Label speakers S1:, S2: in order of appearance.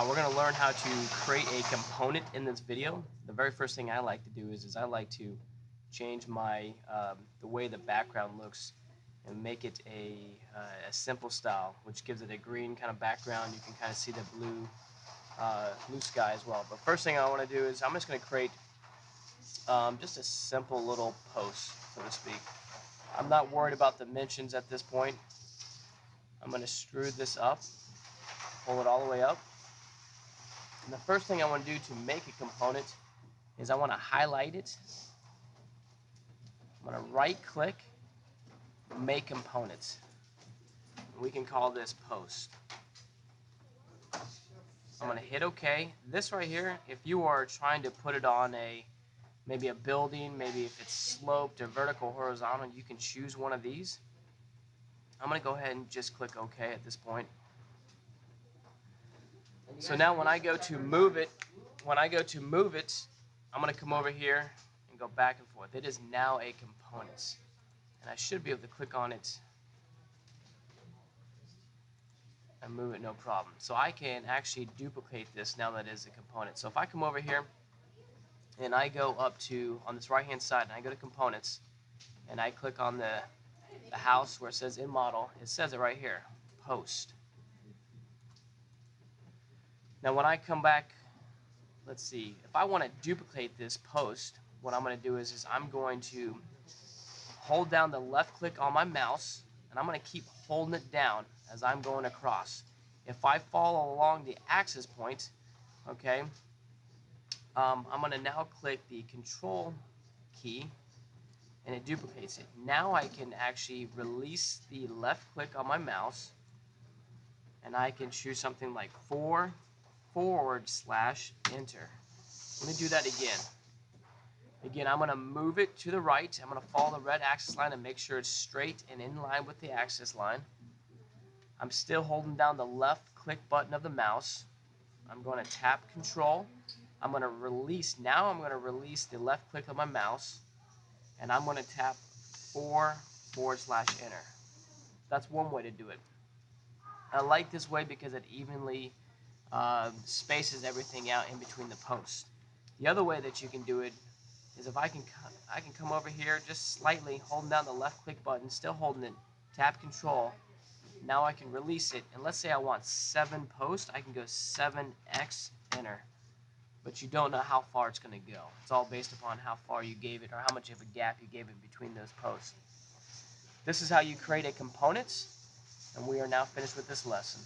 S1: We're going to learn how to create a component in this video. The very first thing I like to do is I like to change my the way the background looks and make it a simple style, which gives it a green kind of background. You can kind of see the blue sky as well. But first thing I want to do is I'm just going to create just a simple little post, so to speak. I'm not worried about dimensions at this point. I'm going to screw this up, pull it all the way up. And the first thing I want to do to make a component is I want to highlight it. I'm going to right click, make components. We can call this post. I'm going to hit OK. This right here, if you are trying to put it on maybe a building, maybe if it's sloped or vertical, horizontal, you can choose one of these. I'm going to go ahead and just click OK at this point. So now when I go to move it, I'm going to come over here and go back and forth. It is now a component. And I should be able to click on it and move it no problem. So I can actually duplicate this now that it is a component. So if I come over here and I go up to, on this right hand side, and I go to components and I click on the house where it says in model, it says it right here, post. Now when I come back, let's see, if I want to duplicate this post, what I'm going to do is I'm going to hold down the left click on my mouse, and I'm going to keep holding it down as I'm going across. If I follow along the axis point, okay, I'm going to now click the control key and it duplicates it. Now I can actually release the left click on my mouse and I can choose something like /enter. Let me do that again. Again, I'm going to move it to the right. I'm going to follow the red axis line and make sure it's straight and in line with the axis line. I'm still holding down the left click button of the mouse. I'm going to tap control. I'm going to release. Now I'm going to release the left click of my mouse and I'm going to tap /enter. That's one way to do it. I like this way because it evenly spaces everything out in between the posts. The other way that you can do it is if I can come over here just slightly, holding down the left click button, still holding it, tap control. Now I can release it, and let's say I want 7 posts, I can go 7x enter. But you don't know how far it's going to go. It's all based upon how far you gave it or how much of a gap you gave it between those posts. This is how you create a component, and we are now finished with this lesson.